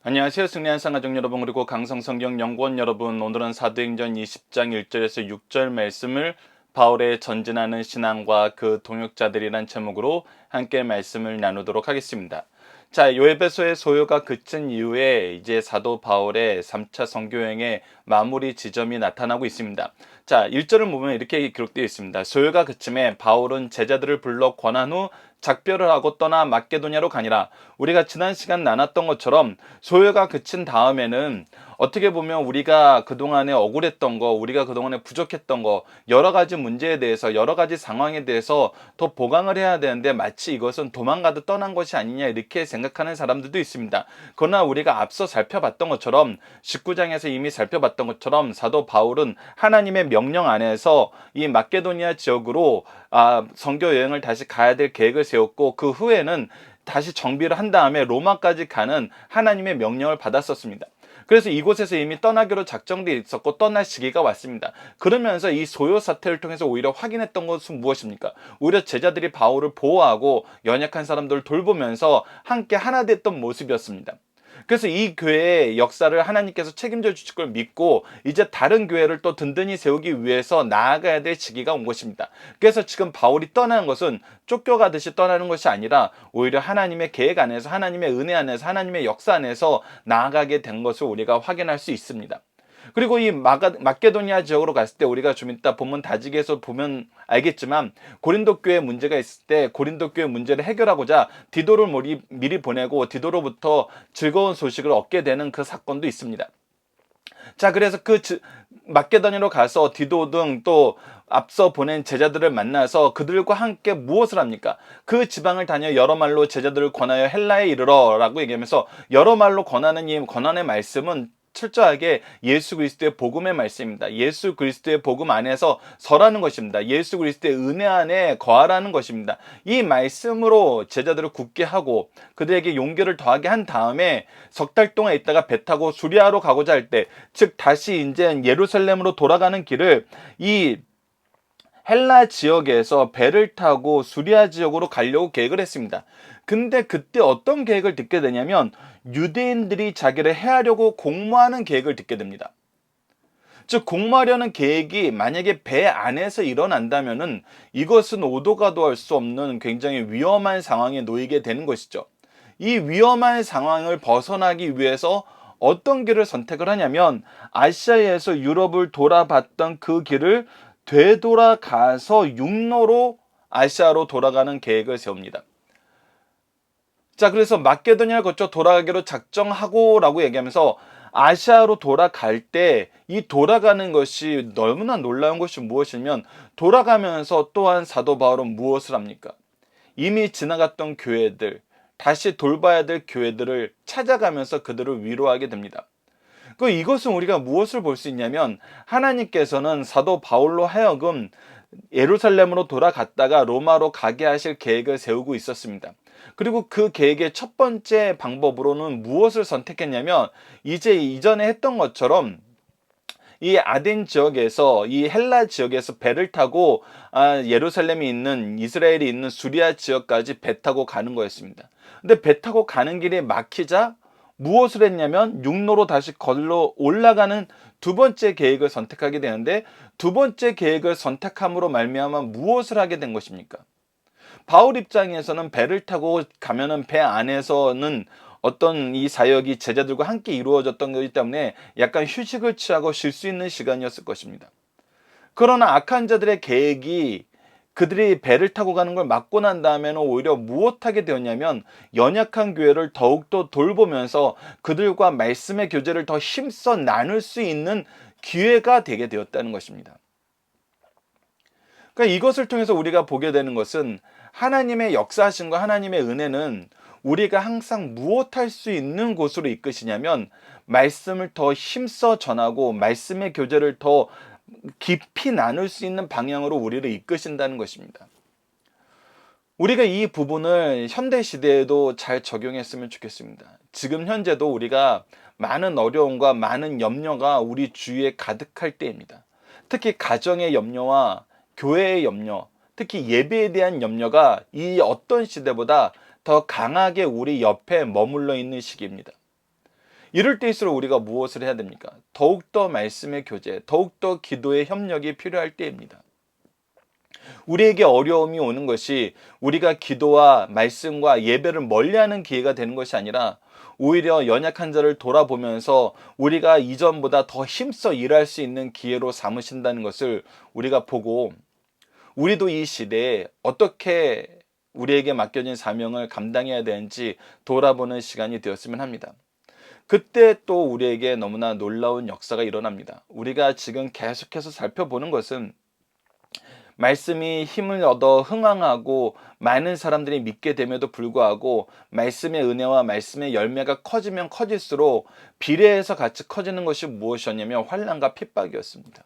안녕하세요. 승리한 상가족 여러분, 그리고 강성성경연구원 여러분, 오늘은 사도행전 20장 1절에서 6절 말씀을 바울의 전진하는 신앙과 그 동역자들이란 제목으로 함께 말씀을 나누도록 하겠습니다. 자, 요에베소의 소요가 그친 이후에 이제 사도 바울의 3차 선교여행의 마무리 지점이 나타나고 있습니다. 자, 1절을 보면 이렇게 기록되어 있습니다. 소요가 그침에 바울은 제자들을 불러 권한 후 작별을 하고 떠나 마게도냐로 가니라. 우리가 지난 시간 나눴던 것처럼 소요가 그친 다음에는 어떻게 보면 우리가 그동안에 억울했던 거, 우리가 그동안에 부족했던 거, 여러 가지 문제에 대해서, 여러 가지 상황에 대해서 더 보강을 해야 되는데 마치 이것은 도망가듯 떠난 것이 아니냐 이렇게 생각하는 사람들도 있습니다. 그러나 우리가 앞서 살펴봤던 것처럼 19장에서 이미 살펴봤던 것처럼 사도 바울은 하나님의 명령 안에서 이 마게도니아 지역으로 선교 여행을 다시 가야 될 계획을 세웠고, 그 후에는 다시 정비를 한 다음에 로마까지 가는 하나님의 명령을 받았었습니다. 그래서 이곳에서 이미 떠나기로 작정되어 있었고 떠날 시기가 왔습니다. 그러면서 이 소요 사태를 통해서 오히려 확인했던 것은 무엇입니까? 오히려 제자들이 바울을 보호하고 연약한 사람들을 돌보면서 함께 하나 됐던 모습이었습니다. 그래서 이 교회의 역사를 하나님께서 책임져 주실 걸 믿고 이제 다른 교회를 또 든든히 세우기 위해서 나아가야 될 시기가 온 것입니다. 그래서 지금 바울이 떠나는 것은 쫓겨가듯이 떠나는 것이 아니라 오히려 하나님의 계획 안에서, 하나님의 은혜 안에서, 하나님의 역사 안에서 나아가게 된 것을 우리가 확인할 수 있습니다. 그리고 이 마게도니아 지역으로 갔을 때 우리가 좀 이따 본문 다지기에서 보면 알겠지만, 고린도 교회 문제가 있을 때 고린도 교회 문제를 해결하고자 디도를 미리 보내고 디도로부터 즐거운 소식을 얻게 되는 그 사건도 있습니다. 자, 그래서 마게도니아로 가서 디도 등 또 앞서 보낸 제자들을 만나서 그들과 함께 무엇을 합니까? 그 지방을 다녀 여러 말로 제자들을 권하여 헬라에 이르러라고 얘기하면서, 여러 말로 권하는 이 권한의 말씀은 철저하게 예수 그리스도의 복음의 말씀입니다. 예수 그리스도의 복음 안에서 서라는 것입니다. 예수 그리스도의 은혜 안에 거하라는 것입니다. 이 말씀으로 제자들을 굳게 하고 그들에게 용기를 더하게 한 다음에 석 달 동안 있다가 배 타고 수리아로 가고자 할 때, 즉 다시 이제 예루살렘으로 돌아가는 길을 이 헬라 지역에서 배를 타고 수리아 지역으로 가려고 계획을 했습니다. 근데 그때 어떤 계획을 듣게 되냐면, 유대인들이 자기를 해하려고 공모하는 계획을 듣게 됩니다. 즉, 공모하려는 계획이 만약에 배 안에서 일어난다면은 이것은 오도 가도 할 수 없는 굉장히 위험한 상황에 놓이게 되는 것이죠. 이 위험한 상황을 벗어나기 위해서 어떤 길을 선택을 하냐면, 아시아에서 유럽을 돌아봤던 그 길을 되돌아가서 육로로 아시아로 돌아가는 계획을 세웁니다. 자, 그래서 마게도니아를 거쳐 돌아가기로 작정하고라고 얘기하면서, 아시아로 돌아갈 때 이 돌아가는 것이 너무나 놀라운 것이 무엇이냐면, 돌아가면서 또한 사도 바울은 무엇을 합니까? 이미 지나갔던 교회들, 다시 돌봐야 될 교회들을 찾아가면서 그들을 위로하게 됩니다. 이것은 우리가 무엇을 볼 수 있냐면, 하나님께서는 사도 바울로 하여금 예루살렘으로 돌아갔다가 로마로 가게 하실 계획을 세우고 있었습니다. 그리고 그 계획의 첫 번째 방법으로는 무엇을 선택했냐면, 이제 이전에 했던 것처럼 이 아덴 지역에서, 이 헬라 지역에서 배를 타고 예루살렘이 있는, 이스라엘이 있는 수리아 지역까지 배 타고 가는 거였습니다. 근데 배 타고 가는 길이 막히자 무엇을 했냐면, 육로로 다시 걸러 올라가는 두 번째 계획을 선택하게 되는데, 두 번째 계획을 선택함으로 말미암아 무엇을 하게 된 것입니까? 바울 입장에서는 배를 타고 가면은 배 안에서는 어떤 이 사역이 제자들과 함께 이루어졌던 것이기 때문에 약간 휴식을 취하고 쉴 수 있는 시간이었을 것입니다. 그러나 악한 자들의 계획이 그들이 배를 타고 가는 걸 막고 난 다음에는 오히려 무엇하게 되었냐면, 연약한 교회를 더욱더 돌보면서 그들과 말씀의 교제를 더 힘써 나눌 수 있는 기회가 되게 되었다는 것입니다. 그러니까 이것을 통해서 우리가 보게 되는 것은, 하나님의 역사하심과 하나님의 은혜는 우리가 항상 무엇할 수 있는 곳으로 이끄시냐면, 말씀을 더 힘써 전하고 말씀의 교제를 더 깊이 나눌 수 있는 방향으로 우리를 이끄신다는 것입니다. 우리가 이 부분을 현대 시대에도 잘 적용했으면 좋겠습니다. 지금 현재도 우리가 많은 어려움과 많은 염려가 우리 주위에 가득할 때입니다. 특히 가정의 염려와 교회의 염려, 특히 예배에 대한 염려가 이 어떤 시대보다 더 강하게 우리 옆에 머물러 있는 시기입니다. 이럴 때일수록 우리가 무엇을 해야 됩니까? 더욱더 말씀의 교제, 더욱더 기도의 협력이 필요할 때입니다. 우리에게 어려움이 오는 것이 우리가 기도와 말씀과 예배를 멀리하는 기회가 되는 것이 아니라 오히려 연약한 자를 돌아보면서 우리가 이전보다 더 힘써 일할 수 있는 기회로 삼으신다는 것을 우리가 보고, 우리도 이 시대에 어떻게 우리에게 맡겨진 사명을 감당해야 되는지 돌아보는 시간이 되었으면 합니다. 그때 또 우리에게 너무나 놀라운 역사가 일어납니다. 우리가 지금 계속해서 살펴보는 것은 말씀이 힘을 얻어 흥황하고 많은 사람들이 믿게 됨에도 불구하고 말씀의 은혜와 말씀의 열매가 커지면 커질수록 비례해서 같이 커지는 것이 무엇이었냐면 환난과 핍박이었습니다.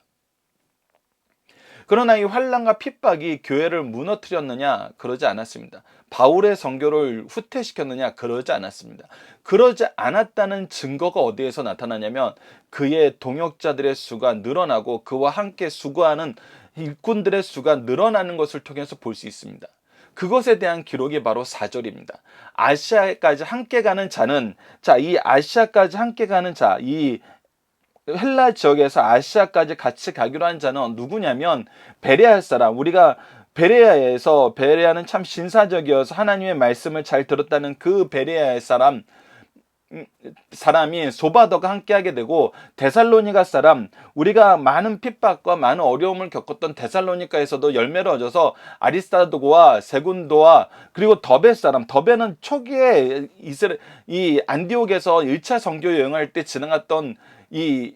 그러나 이 환난과 핍박이 교회를 무너뜨렸느냐? 그러지 않았습니다. 바울의 선교를 후퇴시켰느냐? 그러지 않았습니다. 그러지 않았다는 증거가 어디에서 나타나냐면 그의 동역자들의 수가 늘어나고 그와 함께 수고하는 일꾼들의 수가 늘어나는 것을 통해서 볼 수 있습니다. 그것에 대한 기록이 바로 4절입니다. 아시아까지 함께 가는 자는, 이 아시아까지 함께 가는 자, 이 헬라 지역에서 아시아까지 같이 가기로 한 자는 누구냐면 베레아 사람, 우리가 베레아는 참 신사적이어서 하나님의 말씀을 잘 들었다는 그 베레아의 사람이 소바더가 함께하게 되고, 데살로니가 사람, 우리가 많은 핍박과 많은 어려움을 겪었던 데살로니가에서도 열매를 얻어서 아리스타고와 세군도와 그리고 더베 사람, 더베는 초기에 이 안디옥에서 1차 선교 여행할 때 지나갔던 이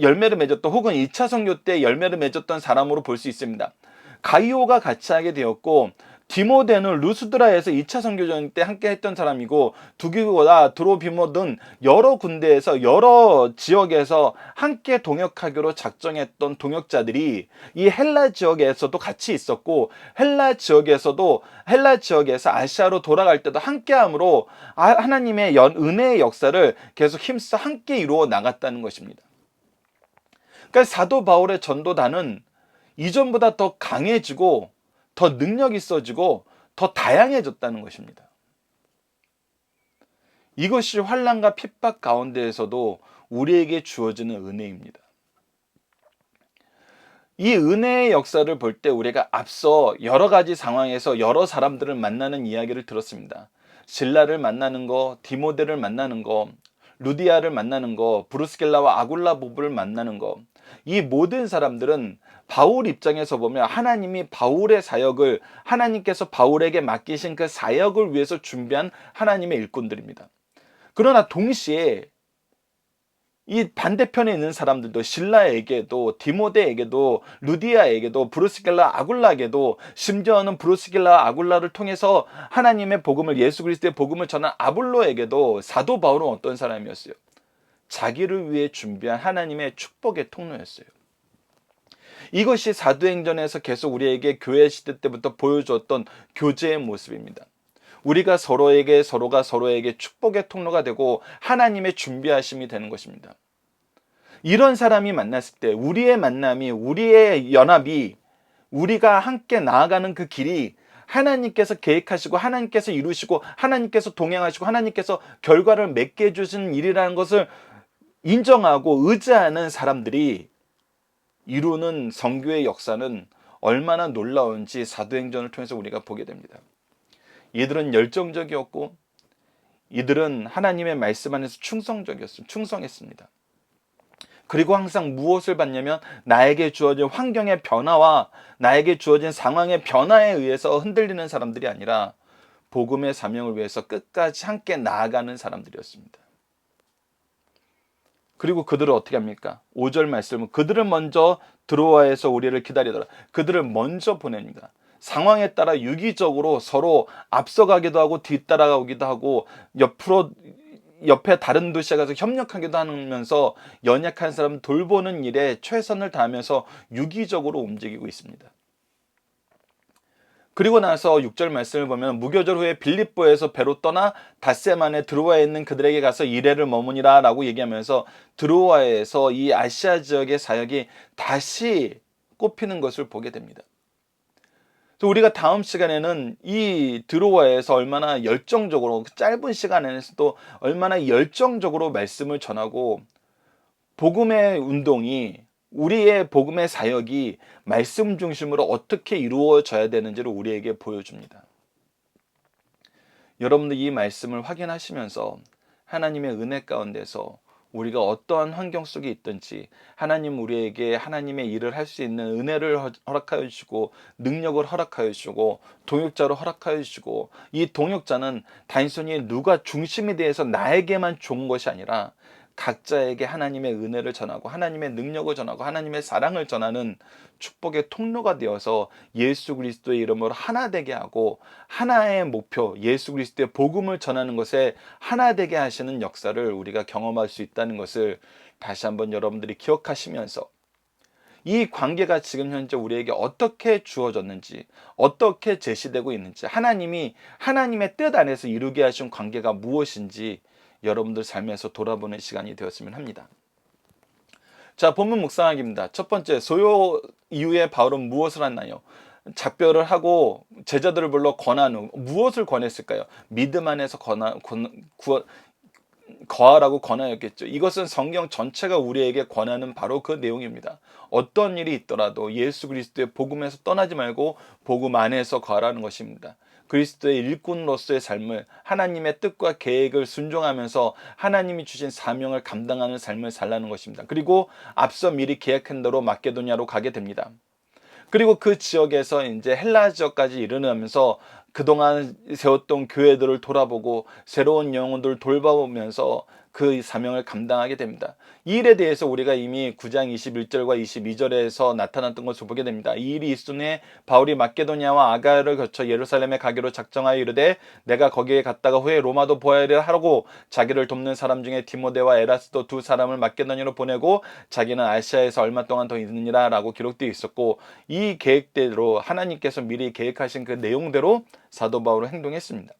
열매를 맺었던, 혹은 2차 선교 때 열매를 맺었던 사람으로 볼 수 있습니다. 가이오가 같이 하게 되었고, 디모데는 루스드라에서 2차 선교전 때 함께 했던 사람이고, 두기고나 드로비모 등 여러 군데에서 여러 지역에서 함께 동역하기로 작정했던 동역자들이 이 헬라 지역에서도 같이 있었고, 헬라 지역에서 아시아로 돌아갈 때도 함께함으로 하나님의 은혜의 역사를 계속 힘써 함께 이루어 나갔다는 것입니다. 그러니까 사도 바울의 전도단은 이전보다 더 강해지고 더 능력 있어지고 더 다양해졌다는 것입니다. 이것이 환난과 핍박 가운데에서도 우리에게 주어지는 은혜입니다. 이 은혜의 역사를 볼 때 우리가 앞서 여러 가지 상황에서 여러 사람들을 만나는 이야기를 들었습니다. 실라를 만나는 거, 디모데를 만나는 거, 루디아를 만나는 거, 브루스길라와 아굴라 부부를 만나는 거, 이 모든 사람들은 바울 입장에서 보면 하나님이 바울의 사역을, 하나님께서 바울에게 맡기신 그 사역을 위해서 준비한 하나님의 일꾼들입니다. 그러나 동시에 이 반대편에 있는 사람들도, 실라에게도, 디모데에게도, 루디아에게도, 브루스길라, 아굴라에게도, 심지어는 브루스길라, 아굴라를 통해서 하나님의 복음을, 예수 그리스도의 복음을 전한 아볼로에게도 사도 바울은 어떤 사람이었어요? 자기를 위해 준비한 하나님의 축복의 통로였어요. 이것이 사도행전에서 계속 우리에게 교회 시대 때부터 보여주었던 교제의 모습입니다. 우리가 서로가 서로에게 축복의 통로가 되고 하나님의 준비하심이 되는 것입니다. 이런 사람이 만났을 때 우리의 만남이, 우리의 연합이, 우리가 함께 나아가는 그 길이 하나님께서 계획하시고 하나님께서 이루시고 하나님께서 동행하시고 하나님께서 결과를 맺게 해주시는 일이라는 것을 인정하고 의지하는 사람들이 이루는 선교의 역사는 얼마나 놀라운지 사도행전을 통해서 우리가 보게 됩니다. 이들은 열정적이었고 이들은 하나님의 말씀 안에서 충성했습니다. 그리고 항상 무엇을 받냐면 나에게 주어진 환경의 변화와 나에게 주어진 상황의 변화에 의해서 흔들리는 사람들이 아니라 복음의 사명을 위해서 끝까지 함께 나아가는 사람들이었습니다. 그리고 그들을 어떻게 합니까? 5절 말씀은 그들을 먼저 드로아에서 우리를 기다리더라. 그들을 먼저 보냅니다. 상황에 따라 유기적으로 서로 앞서가기도 하고 뒤따라가기도 하고 옆에 다른 도시에 가서 협력하기도 하면서 연약한 사람 돌보는 일에 최선을 다하면서 유기적으로 움직이고 있습니다. 그리고 나서 6절 말씀을 보면 무교절 후에 빌립보에서 배로 떠나 닷새만에 드로아에 있는 그들에게 가서 이레를 머무니라 라고 얘기하면서 드로아에서 이 아시아 지역의 사역이 다시 꼽히는 것을 보게 됩니다. 그래서 우리가 다음 시간에는 이 드로아에서 얼마나 열정적으로 그 짧은 시간 안에서도 얼마나 열정적으로 말씀을 전하고 복음의 운동이 우리의 복음의 사역이 말씀 중심으로 어떻게 이루어져야 되는지를 우리에게 보여줍니다. 여러분들 이 말씀을 확인하시면서 하나님의 은혜 가운데서 우리가 어떠한 환경 속에 있든지 하나님 우리에게 하나님의 일을 할 수 있는 은혜를 허락하여 주시고 능력을 허락하여 주시고 동역자로 허락하여 주시고 이 동역자는 단순히 누가 중심에 대해서 나에게만 좋은 것이 아니라 각자에게 하나님의 은혜를 전하고 하나님의 능력을 전하고 하나님의 사랑을 전하는 축복의 통로가 되어서 예수 그리스도의 이름으로 하나 되게 하고 하나의 목표 예수 그리스도의 복음을 전하는 것에 하나 되게 하시는 역사를 우리가 경험할 수 있다는 것을 다시 한번 여러분들이 기억하시면서 이 관계가 지금 현재 우리에게 어떻게 주어졌는지 어떻게 제시되고 있는지 하나님이 하나님의 뜻 안에서 이루게 하신 관계가 무엇인지 여러분들 삶에서 돌아보는 시간이 되었으면 합니다. 자, 본문 묵상하기입니다. 첫 번째, 소요 이후에 바울은 무엇을 했나요? 작별을 하고 제자들을 불러 권한 후 무엇을 권했을까요? 믿음 안에서 거하라고 권하였겠죠. 이것은 성경 전체가 우리에게 권하는 바로 그 내용입니다. 어떤 일이 있더라도 예수 그리스도의 복음에서 떠나지 말고 복음 안에서 거하라는 것입니다. 그리스도의 일꾼으로서의 삶을 하나님의 뜻과 계획을 순종하면서 하나님이 주신 사명을 감당하는 삶을 살라는 것입니다. 그리고 앞서 미리 계획한 대로 마케도니아로 가게 됩니다. 그리고 그 지역에서 이제 헬라 지역까지 이르면서 그동안 세웠던 교회들을 돌아보고 새로운 영혼들을 돌봐보면서 그 사명을 감당하게 됩니다. 이 일에 대해서 우리가 이미 9장 21절과 22절에서 나타났던 것을 보게 됩니다. 이 일이 있은 후에 바울이 마케도니아와 아가야를 거쳐 예루살렘에 가기로 작정하여 이르되 내가 거기에 갔다가 후에 로마도 보아야 하고 자기를 돕는 사람 중에 디모데와 에라스도 두 사람을 마케도니아로 보내고 자기는 아시아에서 얼마 동안 더 있느니라 라고 기록되어 있었고 이 계획대로 하나님께서 미리 계획하신 그 내용대로 사도 바울은 행동했습니다.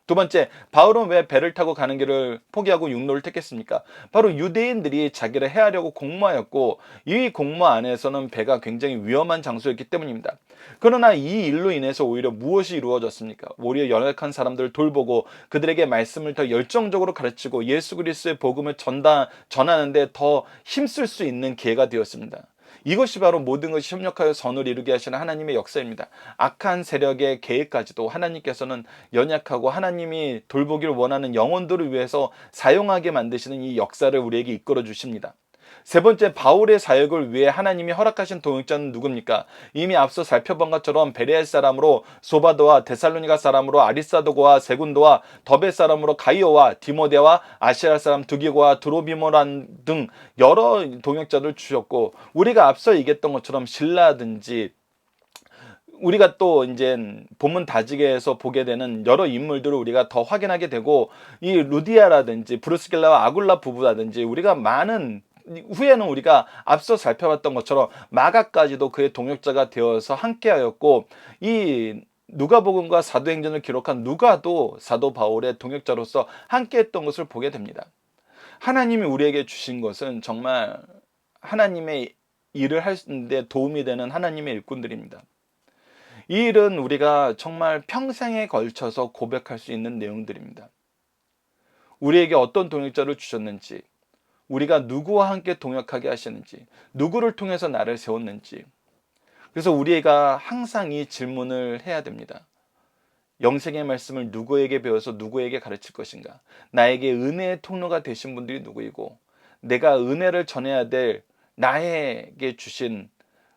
두 번째, 바울은 왜 배를 타고 가는 길을 포기하고 육로를 택했습니까? 바로 유대인들이 자기를 해하려고 공모하였고 이 공모 안에서는 배가 굉장히 위험한 장소였기 때문입니다. 그러나 이 일로 인해서 오히려 무엇이 이루어졌습니까? 오히려 연약한 사람들을 돌보고 그들에게 말씀을 더 열정적으로 가르치고 예수 그리스도의 복음을 전하는데 더 힘쓸 수 있는 기회가 되었습니다. 이것이 바로 모든 것이 협력하여 선을 이루게 하시는 하나님의 역사입니다. 악한 세력의 계획까지도 하나님께서는 연약하고 하나님이 돌보기를 원하는 영혼들을 위해서 사용하게 만드시는 이 역사를 우리에게 이끌어 주십니다. 세 번째, 바울의 사역을 위해 하나님이 허락하신 동역자는 누굽니까? 이미 앞서 살펴본 것처럼 베레아 사람으로 소바도와 데살로니가 사람으로 아리스도고와 세군도와 더베 사람으로 가이오와 디모데와 아시아 사람 두기고와 드로비모란 등 여러 동역자를 주셨고 우리가 앞서 얘기했던 것처럼 신라든지 우리가 또 이제 본문 다지게에서 보게 되는 여러 인물들을 우리가 더 확인하게 되고 이 루디아라든지 브루스길라와 아굴라 부부라든지 우리가 많은 후에는 우리가 앞서 살펴봤던 것처럼 마가까지도 그의 동역자가 되어서 함께하였고 이 누가복음과 사도행전을 기록한 누가도 사도 바울의 동역자로서 함께했던 것을 보게 됩니다. 하나님이 우리에게 주신 것은 정말 하나님의 일을 하는데 도움이 되는 하나님의 일꾼들입니다. 이 일은 우리가 정말 평생에 걸쳐서 고백할 수 있는 내용들입니다. 우리에게 어떤 동역자를 주셨는지 우리가 누구와 함께 동역하게 하시는지 누구를 통해서 나를 세웠는지 그래서 우리가 항상 이 질문을 해야 됩니다. 영생의 말씀을 누구에게 배워서 누구에게 가르칠 것인가? 나에게 은혜의 통로가 되신 분들이 누구이고 내가 은혜를 전해야 될 나에게 주신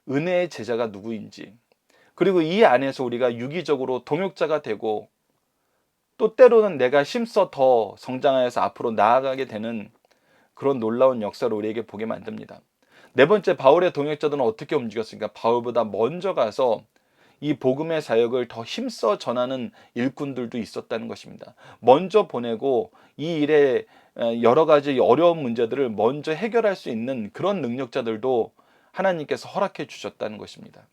은혜의 제자가 누구인지 그리고 이 안에서 우리가 유기적으로 동역자가 되고 또 때로는 내가 힘써 더 성장하여서 앞으로 나아가게 되는 그런 놀라운 역사를 우리에게 보게 만듭니다. 네 번째, 바울의 동역자들은 어떻게 움직였습니까? 바울보다 먼저 가서 이 복음의 사역을 더 힘써 전하는 일꾼들도 있었다는 것입니다. 먼저 보내고 이 일에 여러 가지 어려운 문제들을 먼저 해결할 수 있는 그런 능력자들도 하나님께서 허락해 주셨다는 것입니다.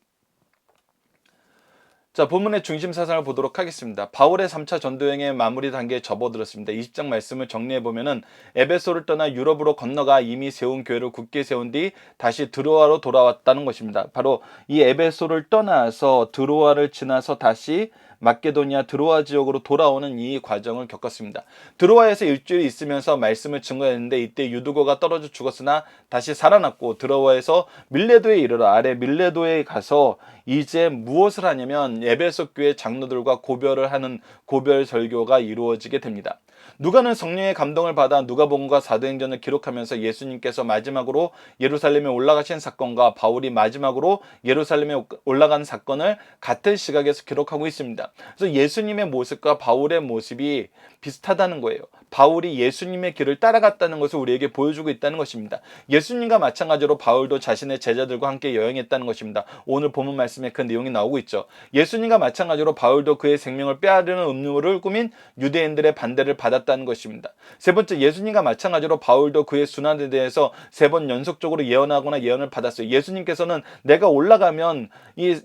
자, 본문의 중심 사상을 보도록 하겠습니다. 바울의 3차 전도여행의 마무리 단계에 접어들었습니다. 20장 말씀을 정리해 보면은 에베소를 떠나 유럽으로 건너가 이미 세운 교회를 굳게 세운 뒤 다시 드로아로 돌아왔다는 것입니다. 바로 이 에베소를 떠나서 드로아를 지나서 다시 마케도니아 드로아 지역으로 돌아오는 이 과정을 겪었습니다. 드로아에서 일주일 있으면서 말씀을 증거했는데 이때 유두고가 떨어져 죽었으나 다시 살아났고, 드로아에서 밀레도에 이르러 아래 밀레도에 가서 이제 무엇을 하냐면 에베소 교회 장로들과 고별을 하는 고별 설교가 이루어지게 됩니다. 누가는 성령의 감동을 받아 누가복음과 사도행전을 기록하면서 예수님께서 마지막으로 예루살렘에 올라가신 사건과 바울이 마지막으로 예루살렘에 올라간 사건을 같은 시각에서 기록하고 있습니다. 그래서 예수님의 모습과 바울의 모습이 비슷하다는 거예요. 바울이 예수님의 길을 따라갔다는 것을 우리에게 보여주고 있다는 것입니다. 예수님과 마찬가지로 바울도 자신의 제자들과 함께 여행했다는 것입니다. 오늘 본문 말씀에 그 내용이 나오고 있죠. 예수님과 마찬가지로 바울도 그의 생명을 빼앗으려는 음모를 꾸민 유대인들의 반대를 받았다는 것입니다. 세 번째, 예수님과 마찬가지로 바울도 그의 순환에 대해서 3번 연속적으로 예언하거나 예언을 받았어요. 예수님께서는 내가 올라가면 이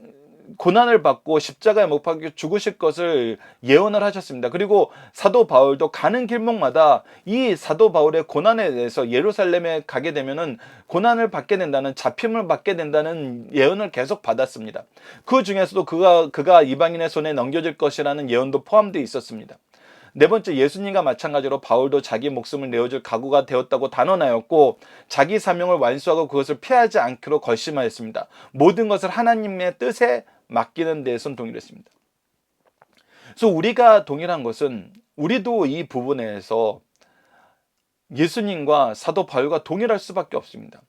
고난을 받고 십자가에 못 박혀 죽으실 것을 예언을 하셨습니다. 그리고 사도 바울도 가는 길목마다 이 사도 바울의 고난에 대해서 예루살렘에 가게 되면은 고난을 받게 된다는, 잡힘을 받게 된다는 예언을 계속 받았습니다. 그 중에서도 그가 이방인의 손에 넘겨질 것이라는 예언도 포함되어 있었습니다. 네 번째, 예수님과 마찬가지로 바울도 자기 목숨을 내어줄 각오가 되었다고 단언하였고, 자기 사명을 완수하고 그것을 피하지 않기로 결심하였습니다. 모든 것을 하나님의 뜻에 맡기는 데선 동일했습니다. 그래서 우리가 동일한 것은, 우리도 이 부분에서 예수님과 사도 바울과 동일할 수밖에 없습니다.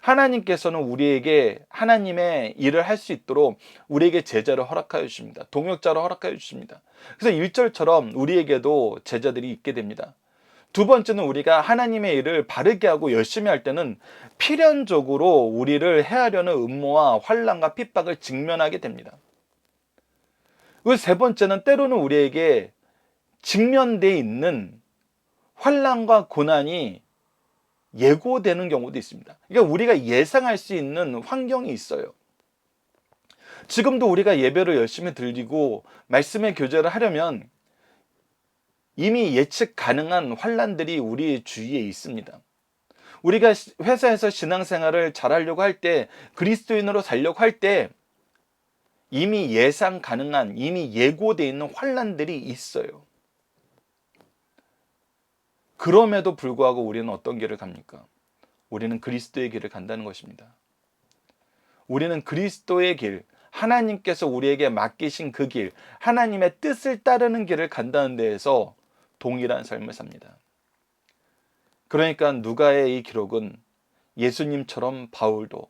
하나님께서는 우리에게 하나님의 일을 할 수 있도록 우리에게 제자를 허락하여 주십니다. 동역자를 허락하여 주십니다. 그래서 1절처럼 우리에게도 제자들이 있게 됩니다. 두 번째는, 우리가 하나님의 일을 바르게 하고 열심히 할 때는 필연적으로 우리를 해하려는 음모와 환난과 핍박을 직면하게 됩니다. 그리고 세 번째는, 때로는 우리에게 직면되어 있는 환난과 고난이 예고되는 경우도 있습니다. 그러니까 우리가 예상할 수 있는 환경이 있어요. 지금도 우리가 예배를 열심히 드리고 말씀의 교제를 하려면 이미 예측 가능한 환난들이 우리 주위에 있습니다. 우리가 회사에서 신앙생활을 잘하려고 할 때, 그리스도인으로 살려고 할 때 이미 예상 가능한, 이미 예고되어 있는 환난들이 있어요. 그럼에도 불구하고 우리는 어떤 길을 갑니까? 우리는 그리스도의 길을 간다는 것입니다. 우리는 그리스도의 길, 하나님께서 우리에게 맡기신 그 길, 하나님의 뜻을 따르는 길을 간다는 데에서 동일한 삶을 삽니다. 그러니까 누가의 이 기록은 예수님처럼 바울도,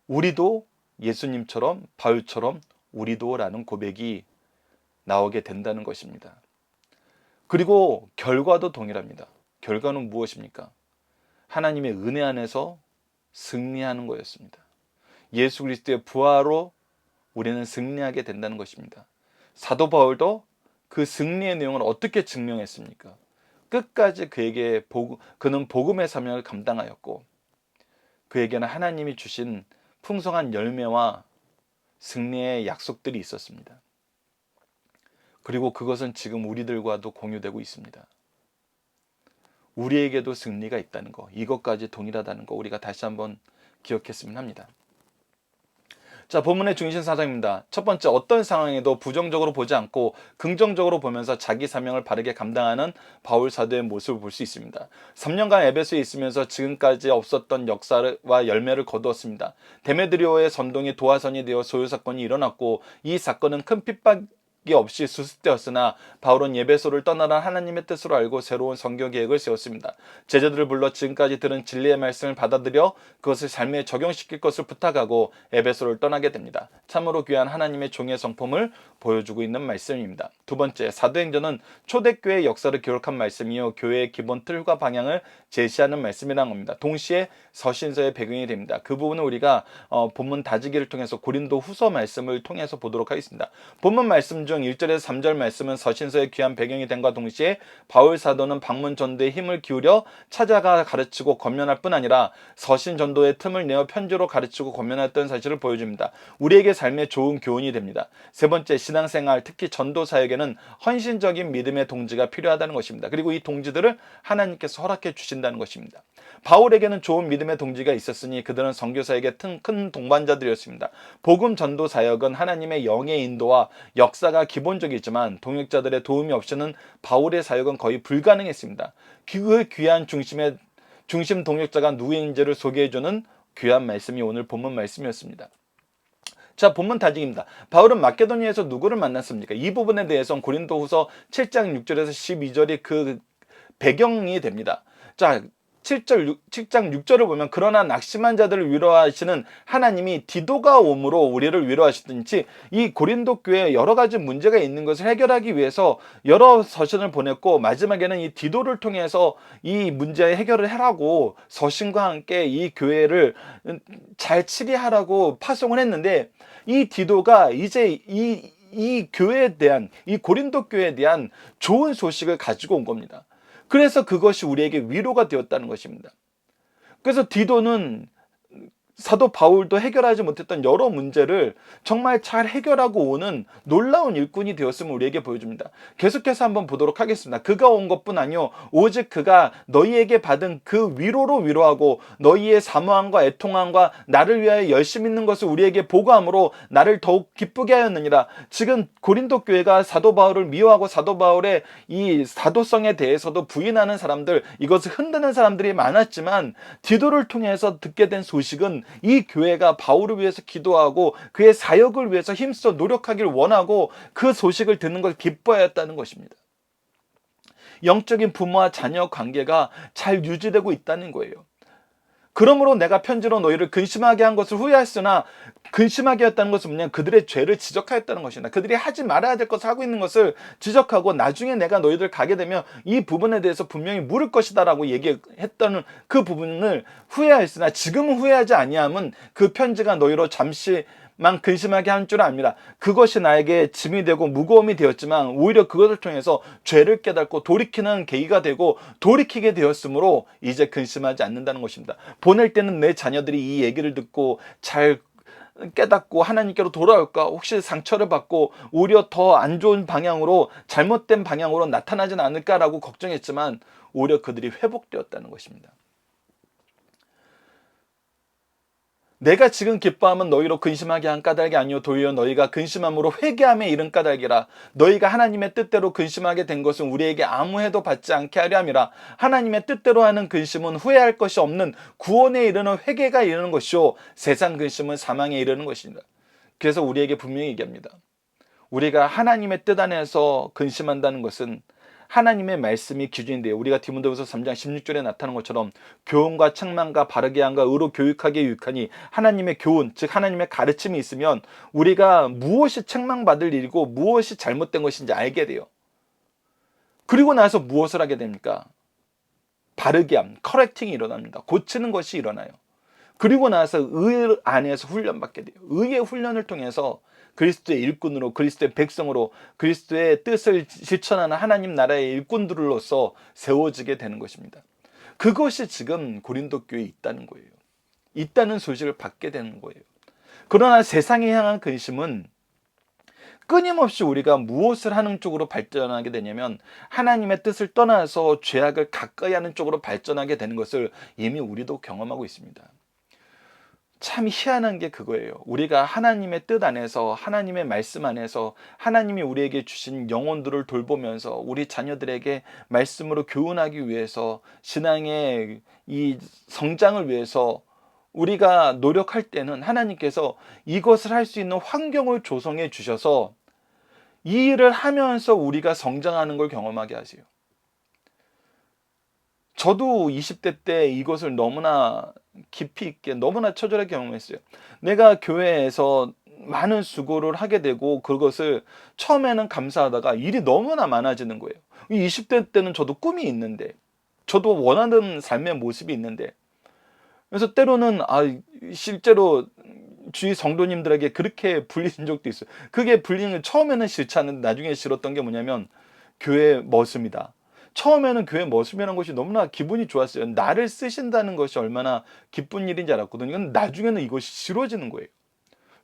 우리도 예수님처럼 바울처럼 우리도 라는 고백이 나오게 된다는 것입니다. 그리고 결과도 동일합니다. 결과는 무엇입니까? 하나님의 은혜 안에서 승리하는 거였습니다. 예수 그리스도의 부활로 우리는 승리하게 된다는 것입니다. 사도 바울도 그 승리의 내용을 어떻게 증명했습니까? 끝까지 그는 복음의 사명을 감당하였고, 그에게는 하나님이 주신 풍성한 열매와 승리의 약속들이 있었습니다. 그리고 그것은 지금 우리들과도 공유되고 있습니다. 우리에게도 승리가 있다는 거, 이것까지 동일하다는 거 우리가 다시 한번 기억했으면 합니다. 자, 본문의 중심 사상입니다. 첫 번째, 어떤 상황에도 부정적으로 보지 않고 긍정적으로 보면서 자기 사명을 바르게 감당하는 바울 사도의 모습을 볼 수 있습니다. 3년간 에베소에 있으면서 지금까지 없었던 역사와 열매를 거두었습니다. 데메드리오의 선동이 도화선이 되어 소요사건이 일어났고, 이 사건은 큰 핍박 없이 수습되었으나 바울은 에베소를 떠나라 하나님의 뜻으로 알고 새로운 선교 계획을 세웠습니다. 제자들을 불러 지금까지 들은 진리의 말씀을 받아들여 그것을 삶에 적용시킬 것을 부탁하고 에베소를 떠나게 됩니다. 참으로 귀한 하나님의 종의 성품을 보여주고 있는 말씀입니다. 두 번째, 사도행전은 초대교회의 역사를 기록한 말씀이요, 교회의 기본 틀과 방향을 제시하는 말씀이라는 겁니다. 동시에 서신서의 배경이 됩니다. 그 부분은 우리가 본문 다지기를 통해서 고린도 후서 말씀을 통해서 보도록 하겠습니다. 본문 말씀 중 중 1절에서 3절 말씀은 서신서의 귀한 배경이 됨과 동시에 바울 사도는 방문 전도에 힘을 기울여 찾아가 가르치고 권면할 뿐 아니라 서신 전도의 틈을 내어 편지로 가르치고 권면했던 사실을 보여줍니다. 우리에게 삶에 좋은 교훈이 됩니다. 세 번째, 신앙생활, 특히 전도 사역에는 헌신적인 믿음의 동지가 필요하다는 것입니다. 그리고 이 동지들을 하나님께서 허락해 주신다는 것입니다. 바울에게는 좋은 믿음의 동지가 있었으니 그들은 선교사에게 큰 동반자들이었습니다. 복음 전도 사역은 하나님의 영의 인도와 역사가 기본적이지만 동역자들의 도움이 없이는 바울의 사역은 거의 불가능했습니다. 그 귀한 중심 동역자가 누구인지를 소개해주는 귀한 말씀이 오늘 본문 말씀이었습니다. 자, 본문 다짐입니다. 바울은 마케도니아에서 누구를 만났습니까? 이 부분에 대해서는 고린도후서 7장 6절에서 12절이 그 배경이 됩니다. 자, 7장 6절을 보면 그러나 낙심한 자들을 위로하시는 하나님이 디도가 옴으로 우리를 위로하시든지 이 고린도 교회에 여러 가지 문제가 있는 것을 해결하기 위해서 여러 서신을 보냈고 마지막에는 이 디도를 통해서 이 문제 해결을 하라고 서신과 함께 이 교회를 잘 치리하라고 파송을 했는데 이 디도가 이제 이 교회에 대한 이 고린도 교회에 대한 좋은 소식을 가지고 온 겁니다. 그래서 그것이 우리에게 위로가 되었다는 것입니다. 그래서 디도는 사도 바울도 해결하지 못했던 여러 문제를 정말 잘 해결하고 오는 놀라운 일꾼이 되었음을 우리에게 보여줍니다. 계속해서 한번 보도록 하겠습니다. 그가 온 것뿐 아니요 오직 그가 너희에게 받은 그 위로로 위로하고 너희의 사모함과 애통함과 나를 위하여 열심히 있는 것을 우리에게 보고함으로 나를 더욱 기쁘게 하였느니라. 지금 고린도 교회가 사도 바울을 미워하고 사도 바울의 이 사도성에 대해서도 부인하는 사람들, 이것을 흔드는 사람들이 많았지만 디도를 통해서 듣게 된 소식은 이 교회가 바울을 위해서 기도하고 그의 사역을 위해서 힘써 노력하길 원하고 그 소식을 듣는 걸 기뻐하였다는 것입니다. 영적인 부모와 자녀 관계가 잘 유지되고 있다는 거예요. 그러므로 내가 편지로 너희를 근심하게 한 것을 후회했으나 근심하게 했다는 것은 뭐냐면 그들의 죄를 지적하였다는 것이다. 그들이 하지 말아야 될 것을 하고 있는 것을 지적하고 나중에 내가 너희들 가게 되면 이 부분에 대해서 분명히 물을 것이다 라고 얘기했던 그 부분을 후회하였으나 지금은 후회하지 아니함은 그 편지가 너희로 잠시만 근심하게 한 줄 압니다. 그것이 나에게 짐이 되고 무거움이 되었지만 오히려 그것을 통해서 죄를 깨닫고 돌이키는 계기가 되고 돌이키게 되었으므로 이제 근심하지 않는다는 것입니다. 보낼 때는 내 자녀들이 이 얘기를 듣고 잘 깨닫고 하나님께로 돌아올까, 혹시 상처를 받고 오히려 더 안 좋은 방향으로 잘못된 방향으로 나타나진 않을까라고 걱정했지만 오히려 그들이 회복되었다는 것입니다. 내가 지금 기뻐하면 너희로 근심하게 한 까닭이 아니요 도리어 너희가 근심함으로 회개함에 이른 까닭이라. 너희가 하나님의 뜻대로 근심하게 된 것은 우리에게 아무 해도 받지 않게 하려 함이라. 하나님의 뜻대로 하는 근심은 후회할 것이 없는 구원에 이르는 회개가 이르는 것이요 세상 근심은 사망에 이르는 것입니다. 그래서 우리에게 분명히 얘기합니다. 우리가 하나님의 뜻 안에서 근심한다는 것은 하나님의 말씀이 기준인데요. 우리가 디모데후서 3장 16절에 나타난 것처럼 교훈과 책망과 바르게 함과 의로 교육하기에 유익하니 하나님의 교훈, 즉 하나님의 가르침이 있으면 우리가 무엇이 책망받을 일이고 무엇이 잘못된 것인지 알게 돼요. 그리고 나서 무엇을 하게 됩니까? 바르게 함, 커렉팅이 일어납니다. 고치는 것이 일어나요. 그리고 나서 의 안에서 훈련받게 돼요. 의의 훈련을 통해서 그리스도의 일꾼으로, 그리스도의 백성으로, 그리스도의 뜻을 실천하는 하나님 나라의 일꾼들로서 세워지게 되는 것입니다. 그것이 지금 고린도 교회에 있다는 거예요. 있다는 소식을 받게 되는 거예요. 그러나 세상에 향한 근심은 끊임없이 우리가 무엇을 하는 쪽으로 발전하게 되냐면 하나님의 뜻을 떠나서 죄악을 가까이 하는 쪽으로 발전하게 되는 것을 이미 우리도 경험하고 있습니다. 참 희한한 게 그거예요. 우리가 하나님의 뜻 안에서, 하나님의 말씀 안에서 하나님이 우리에게 주신 영혼들을 돌보면서 우리 자녀들에게 말씀으로 교훈하기 위해서 신앙의 이 성장을 위해서 우리가 노력할 때는 하나님께서 이것을 할 수 있는 환경을 조성해 주셔서 이 일을 하면서 우리가 성장하는 걸 경험하게 하세요. 저도 20대 때 이것을 너무나 깊이 있게 너무나 처절하게 경험했어요. 내가 교회에서 많은 수고를 하게 되고 그것을 처음에는 감사하다가 일이 너무나 많아지는 거예요. 20대 때는 저도 꿈이 있는데 저도 원하는 삶의 모습이 있는데 그래서 때로는 실제로 주위 성도님들에게 그렇게 불린 적도 있어요. 그게 불리는 게 처음에는 싫지 않은데 나중에 싫었던 게 뭐냐면 교회 머슴이다. 처음에는 교회 머슴이라는 것이 너무나 기분이 좋았어요. 나를 쓰신다는 것이 얼마나 기쁜 일인지 알았거든요. 근데 나중에는 이것이 싫어지는 거예요.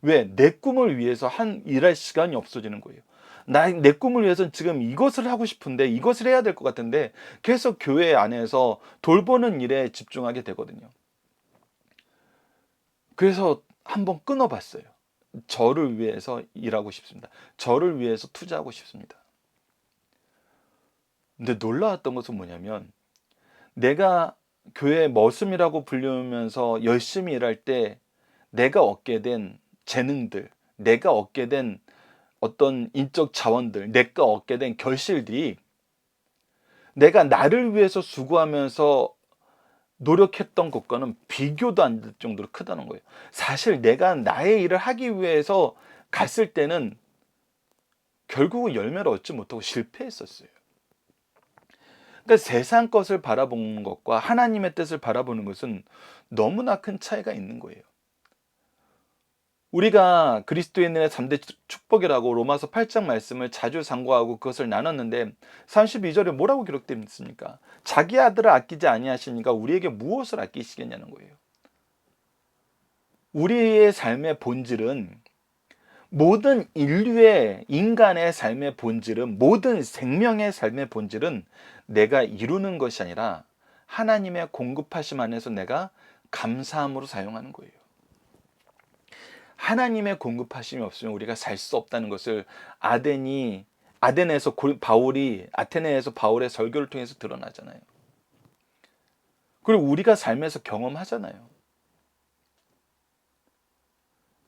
왜? 내 꿈을 위해서 일할 시간이 없어지는 거예요. 내 꿈을 위해서는 지금 이것을 하고 싶은데 이것을 해야 될 것 같은데 계속 교회 안에서 돌보는 일에 집중하게 되거든요. 그래서 한번 끊어봤어요. 저를 위해서 일하고 싶습니다. 저를 위해서 투자하고 싶습니다. 근데 놀라웠던 것은 뭐냐면 내가 교회 머슴이라고 불리면서 열심히 일할 때 내가 얻게 된 재능들, 내가 얻게 된 어떤 인적 자원들, 내가 얻게 된 결실들이 내가 나를 위해서 수고하면서 노력했던 것과는 비교도 안 될 정도로 크다는 거예요. 사실 내가 나의 일을 하기 위해서 갔을 때는 결국은 열매를 얻지 못하고 실패했었어요. 그러니까 세상 것을 바라보는 것과 하나님의 뜻을 바라보는 것은 너무나 큰 차이가 있는 거예요. 우리가 그리스도인의 3대 축복이라고 로마서 8장 말씀을 자주 상고하고 그것을 나눴는데 32절에 뭐라고 기록되어 있습니까? 자기 아들을 아끼지 아니하시니까 우리에게 무엇을 아끼시겠냐는 거예요. 우리의 삶의 본질은 모든 인류의 인간의 삶의 본질은 모든 생명의 삶의 본질은 내가 이루는 것이 아니라 하나님의 공급하심 안에서 내가 감사함으로 사용하는 거예요. 하나님의 공급하심이 없으면 우리가 살 수 없다는 것을 아테네에서 바울의 설교를 통해서 드러나잖아요. 그리고 우리가 삶에서 경험하잖아요.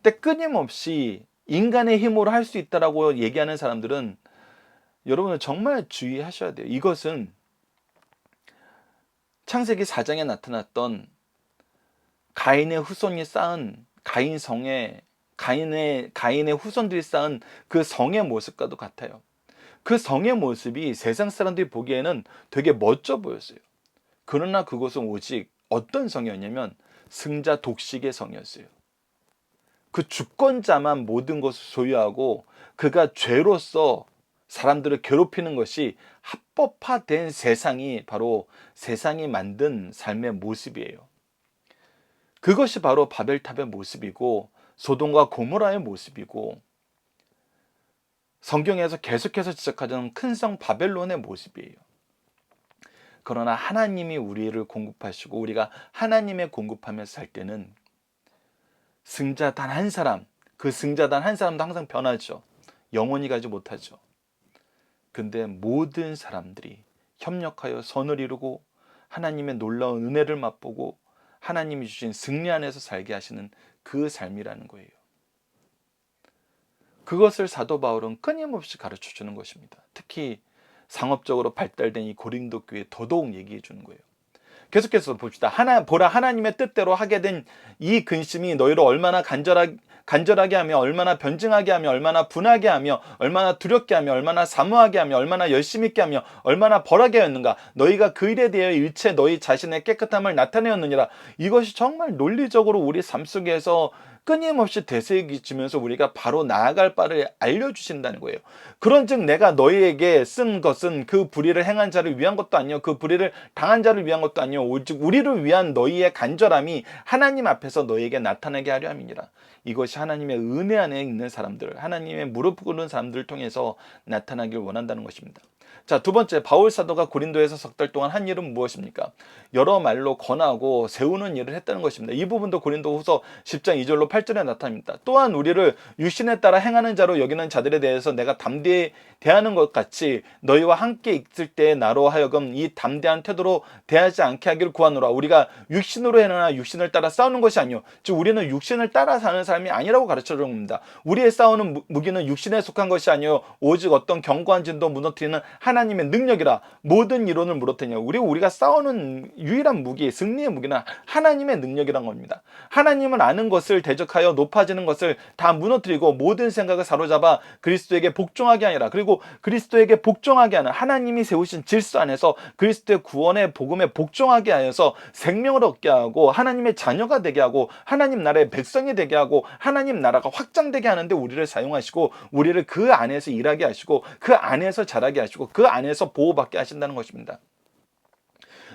근데 끊임없이 인간의 힘으로 할 수 있다라고 얘기하는 사람들은 여러분은 정말 주의하셔야 돼요. 이것은 창세기 4장에 나타났던 가인의 후손이 쌓은 가인의 후손들이 쌓은 그 성의 모습과도 같아요. 그 성의 모습이 세상 사람들이 보기에는 되게 멋져 보였어요. 그러나 그것은 오직 어떤 성이었냐면 승자 독식의 성이었어요. 그 주권자만 모든 것을 소유하고 그가 죄로서 사람들을 괴롭히는 것이 합법화된 세상이 바로 세상이 만든 삶의 모습이에요. 그것이 바로 바벨탑의 모습이고 소돔과 고모라의 모습이고 성경에서 계속해서 지적하던 큰 성 바벨론의 모습이에요. 그러나 하나님이 우리를 공급하시고 우리가 하나님의 공급하면서 살 때는 승자 단 한 사람, 그 승자 단 한 사람도 항상 변하죠. 영원히 가지 못하죠. 근데 모든 사람들이 협력하여 선을 이루고 하나님의 놀라운 은혜를 맛보고 하나님이 주신 승리 안에서 살게 하시는 그 삶이라는 거예요. 그것을 사도 바울은 끊임없이 가르쳐 주는 것입니다. 특히 상업적으로 발달된 이 고린도 교회에 더더욱 얘기해 주는 거예요. 계속해서 봅시다. 보라 하나님의 뜻대로 하게 된 이 근심이 너희를 얼마나 간절하게 하며 얼마나 변증하게 하며 얼마나 분하게 하며 얼마나 두렵게 하며 얼마나 사모하게 하며 얼마나 열심히 있게 하며 얼마나 벌하게 하였는가. 너희가 그 일에 대하여 일체 너희 자신의 깨끗함을 나타내었느니라. 이것이 정말 논리적으로 우리 삶 속에서 끊임없이 되새기지면서 우리가 바로 나아갈 바를 알려주신다는 거예요. 그런즉 내가 너희에게 쓴 것은 그 불의를 행한 자를 위한 것도 아니요 그 불의를 당한 자를 위한 것도 아니요 오직 우리를 위한 너희의 간절함이 하나님 앞에서 너희에게 나타나게 하려 함이니라. 이것이 하나님의 은혜 안에 있는 사람들, 하나님의 무릎 꿇는 사람들을 통해서 나타나길 원한다는 것입니다. 자, 두 번째, 바울 사도가 고린도에서 석 달 동안 한 일은 무엇입니까? 여러 말로 권하고 세우는 일을 했다는 것입니다. 이 부분도 고린도후서 10장 2절로 8절에 나타납니다. 또한 우리를 육신에 따라 행하는 자로 여기는 자들에 대해서 내가 담대히 대하는 것 같이 너희와 함께 있을 때 나로 하여금 이 담대한 태도로 대하지 않게 하기를 구하노라. 우리가 육신으로 행하나 육신을 따라 싸우는 것이 아니요 즉 우리는 육신을 따라 사는 사람이 아니라고 가르쳐 줍니다. 우리의 싸우는 무기는 육신에 속한 것이 아니요 오직 어떤 견고한 진도 무너뜨리는 하나님의 능력이라 모든 이론을 물었더니 우리가 싸우는 유일한 무기, 승리의 무기는 하나님의 능력이란 겁니다. 하나님을 아는 것을 대적하여 높아지는 것을 다 무너뜨리고 모든 생각을 사로잡아 그리스도에게 복종하게 하니라. 그리고 그리스도에게 복종하게 하는 하나님이 세우신 질서 안에서 그리스도의 구원의 복음에 복종하게 하여서 생명을 얻게 하고 하나님의 자녀가 되게 하고 하나님 나라의 백성이 되게 하고 하나님 나라가 확장되게 하는데 우리를 사용하시고 우리를 그 안에서 일하게 하시고 그 안에서 자라게 하시고 그 안에서 보호받게 하신다는 것입니다.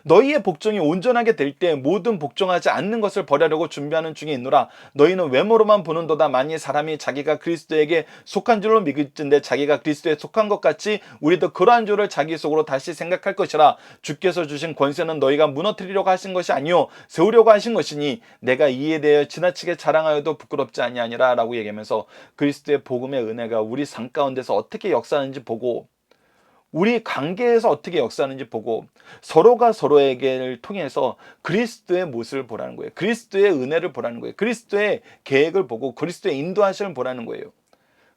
너희의 복종이 온전하게 될 때 모든 복종하지 않는 것을 버리려고 준비하는 중에 있노라. 너희는 외모로만 보는도다. 만일 사람이 자기가 그리스도에게 속한 줄로 믿을진데 자기가 그리스도에 속한 것 같이 우리도 그러한 줄을 자기 속으로 다시 생각할 것이라. 주께서 주신 권세는 너희가 무너뜨리려고 하신 것이 아니요 세우려고 하신 것이니 내가 이에 대해 지나치게 자랑하여도 부끄럽지 아니하니라 라고 얘기하면서 그리스도의 복음의 은혜가 우리 삶 가운데서 어떻게 역사하는지 보고 우리 관계에서 어떻게 역사하는지 보고 서로가 서로에게를 통해서 그리스도의 모습을 보라는 거예요. 그리스도의 은혜를 보라는 거예요. 그리스도의 계획을 보고 그리스도의 인도하심을 보라는 거예요.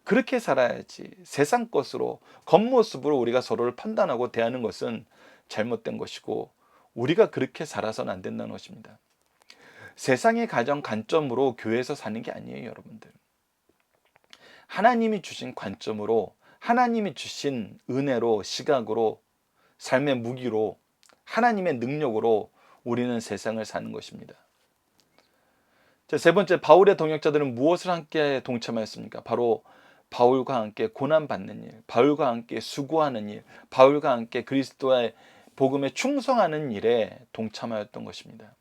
그렇게 살아야지. 세상 것으로 겉모습으로 우리가 서로를 판단하고 대하는 것은 잘못된 것이고 우리가 그렇게 살아서는 안 된다는 것입니다. 세상의 가정 관점으로 교회에서 사는 게 아니에요, 여러분들. 하나님이 주신 관점으로 하나님이 주신 은혜로 시각으로 삶의 무기로 하나님의 능력으로 우리는 세상을 사는 것입니다. 자, 세 번째, 바울의 동역자들은 무엇을 함께 동참하였습니까? 바로 바울과 함께 고난받는 일, 바울과 함께 수고하는 일, 바울과 함께 그리스도의 복음에 충성하는 일에 동참하였던 것입니다.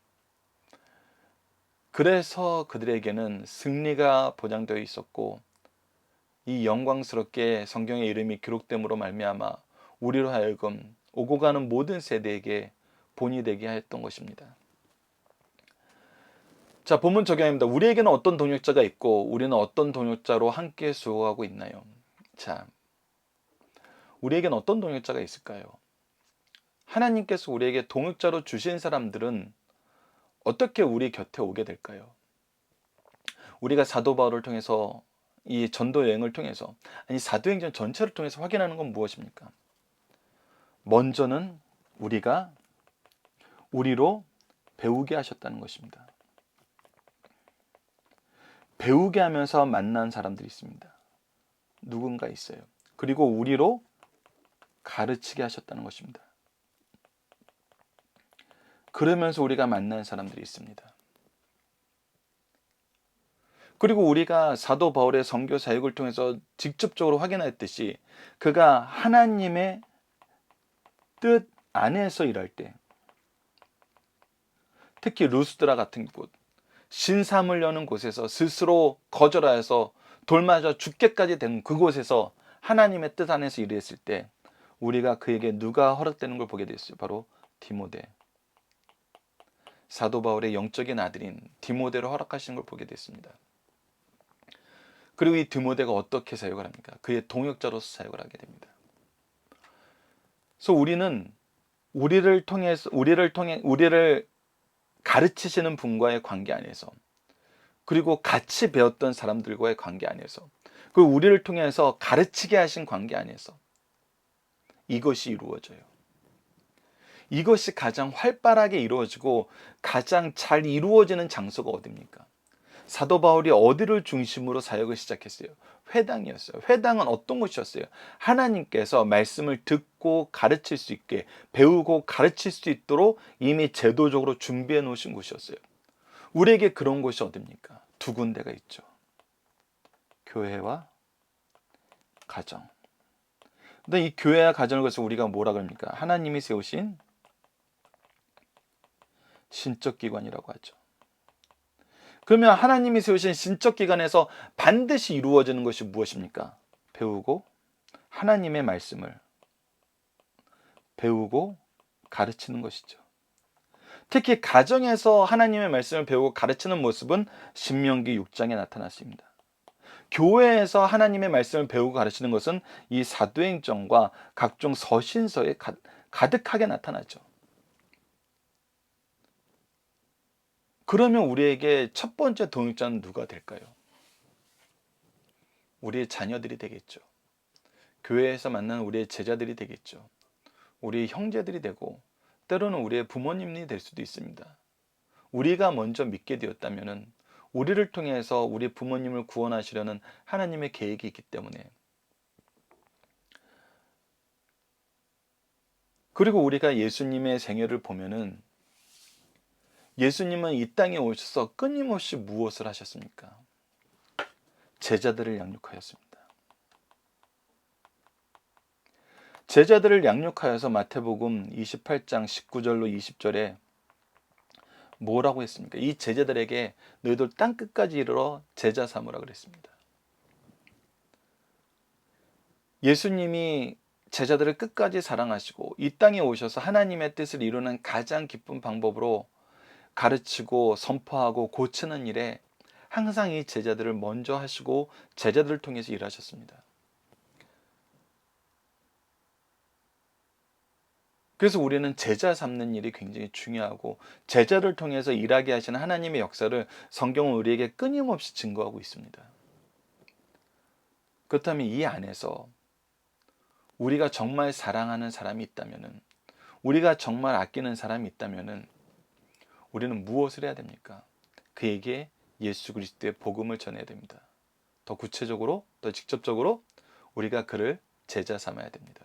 그래서 그들에게는 승리가 보장되어 있었고 이 영광스럽게 성경의 이름이 기록됨으로 말미암아 우리로 하여금 오고 가는 모든 세대에게 본이 되게 하였던 것입니다. 자, 본문 적용입니다. 우리에게는 어떤 동역자가 있고 우리는 어떤 동역자로 함께 수고하고 있나요? 자, 우리에게는 어떤 동역자가 있을까요? 하나님께서 우리에게 동역자로 주신 사람들은 어떻게 우리 곁에 오게 될까요? 우리가 사도 바울을 통해서 이 전도 여행을 통해서 아니 사도행전 전체를 통해서 확인하는 건 무엇입니까? 먼저는 우리로 배우게 하셨다는 것입니다. 배우게 하면서 만난 사람들이 있습니다. 누군가 있어요. 그리고 우리로 가르치게 하셨다는 것입니다. 그러면서 우리가 만난 사람들이 있습니다. 그리고 우리가 사도 바울의 선교 사역을 통해서 직접적으로 확인했듯이 그가 하나님의 뜻 안에서 일할 때 특히 루스드라 같은 곳 신삼을 여는 곳에서 스스로 거절하여서 돌 맞아 죽게까지 된 그곳에서 하나님의 뜻 안에서 일했을 때 우리가 그에게 누가 허락되는 걸 보게 됐어요. 바로 디모데. 사도 바울의 영적인 아들인 디모데로 허락하시는 걸 보게 됐습니다. 그리고 이 디모데가 어떻게 사역을 합니까? 그의 동역자로서 사역을 하게 됩니다. 그래서 우리는 우리를 가르치시는 분과의 관계 안에서 그리고 같이 배웠던 사람들과의 관계 안에서 그리고 우리를 통해서 가르치게 하신 관계 안에서 이것이 이루어져요. 이것이 가장 활발하게 이루어지고 가장 잘 이루어지는 장소가 어디입니까? 사도 바울이 어디를 중심으로 사역을 시작했어요? 회당이었어요. 회당은 어떤 곳이었어요? 하나님께서 말씀을 듣고 가르칠 수 있게 배우고 가르칠 수 있도록 이미 제도적으로 준비해 놓으신 곳이었어요. 우리에게 그런 곳이 어디입니까? 두 군데가 있죠. 교회와 가정. 근데 이 교회와 가정을 그래서 우리가 뭐라 그럽니까? 하나님이 세우신 신적 기관이라고 하죠. 그러면 하나님이 세우신 신적 기관에서 반드시 이루어지는 것이 무엇입니까? 배우고 하나님의 말씀을 배우고 가르치는 것이죠. 특히 가정에서 하나님의 말씀을 배우고 가르치는 모습은 신명기 6장에 나타났습니다. 교회에서 하나님의 말씀을 배우고 가르치는 것은 이 사도행전과 각종 서신서에 가득하게 나타나죠. 그러면 우리에게 첫 번째 동역자는 누가 될까요? 우리의 자녀들이 되겠죠. 교회에서 만나는 우리의 제자들이 되겠죠. 우리의 형제들이 되고 때로는 우리의 부모님이 될 수도 있습니다. 우리가 먼저 믿게 되었다면 우리를 통해서 우리 부모님을 구원하시려는 하나님의 계획이 있기 때문에, 그리고 우리가 예수님의 생애를 보면은 예수님은 이 땅에 오셔서 끊임없이 무엇을 하셨습니까? 제자들을 양육하였습니다. 제자들을 양육하여서 마태복음 28장 19절로 20절에 뭐라고 했습니까? 이 제자들에게 너희들 땅 끝까지 이르러 제자 삼으라 그랬습니다. 예수님이 제자들을 끝까지 사랑하시고 이 땅에 오셔서 하나님의 뜻을 이루는 가장 기쁜 방법으로 가르치고 선포하고 고치는 일에 항상 이 제자들을 먼저 하시고 제자들을 통해서 일하셨습니다. 그래서 우리는 제자 삼는 일이 굉장히 중요하고, 제자를 통해서 일하게 하시는 하나님의 역사를 성경은 우리에게 끊임없이 증거하고 있습니다. 그렇다면 이 안에서 우리가 정말 사랑하는 사람이 있다면, 우리가 정말 아끼는 사람이 있다면 우리는 무엇을 해야 됩니까? 그에게 예수 그리스도의 복음을 전해야 됩니다. 더 구체적으로, 더 직접적으로 우리가 그를 제자 삼아야 됩니다.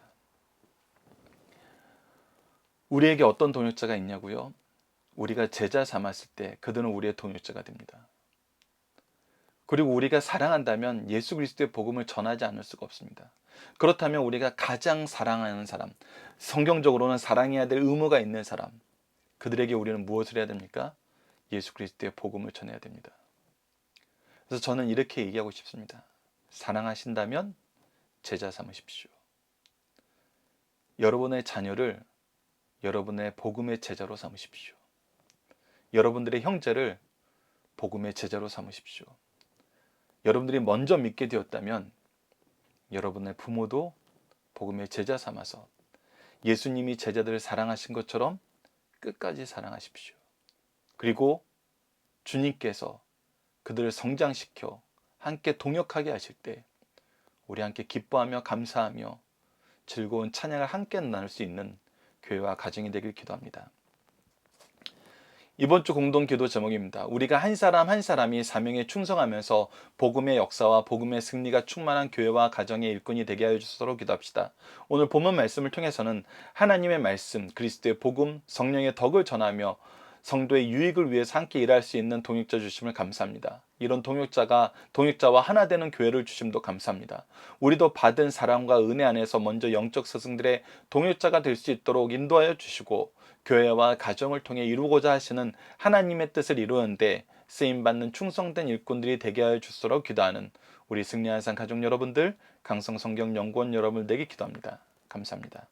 우리에게 어떤 동역자가 있냐고요? 우리가 제자 삼았을 때 그들은 우리의 동역자가 됩니다. 그리고 우리가 사랑한다면 예수 그리스도의 복음을 전하지 않을 수가 없습니다. 그렇다면 우리가 가장 사랑하는 사람, 성경적으로는 사랑해야 될 의무가 있는 사람, 그들에게 우리는 무엇을 해야 됩니까? 예수 그리스도의 복음을 전해야 됩니다. 그래서 저는 이렇게 얘기하고 싶습니다. 사랑하신다면 제자 삼으십시오. 여러분의 자녀를 여러분의 복음의 제자로 삼으십시오. 여러분들의 형제를 복음의 제자로 삼으십시오. 여러분들이 먼저 믿게 되었다면 여러분의 부모도 복음의 제자 삼아서 예수님이 제자들을 사랑하신 것처럼 끝까지 사랑하십시오. 그리고 주님께서 그들을 성장시켜 함께 동역하게 하실 때 우리 함께 기뻐하며 감사하며 즐거운 찬양을 함께 나눌 수 있는 교회와 가정이 되길 기도합니다. 이번 주 공동 기도 제목입니다. 우리가 한 사람 한 사람이 사명에 충성하면서 복음의 역사와 복음의 승리가 충만한 교회와 가정의 일꾼이 되게 하여 주시도록 기도합시다. 오늘 본문 말씀을 통해서는 하나님의 말씀, 그리스도의 복음, 성령의 덕을 전하며 성도의 유익을 위해서 함께 일할 수 있는 동역자 주심을 감사합니다. 이런 동역자와 하나 되는 교회를 주심도 감사합니다. 우리도 받은 사랑과 은혜 안에서 먼저 영적 스승들의 동역자가 될 수 있도록 인도하여 주시고, 교회와 가정을 통해 이루고자 하시는 하나님의 뜻을 이루는데 쓰임받는 충성된 일꾼들이 되게 하여 주시도록 기도하는 우리 승리한 산 가족 여러분들, 강성성경 연구원 여러분 되게 기도합니다. 감사합니다.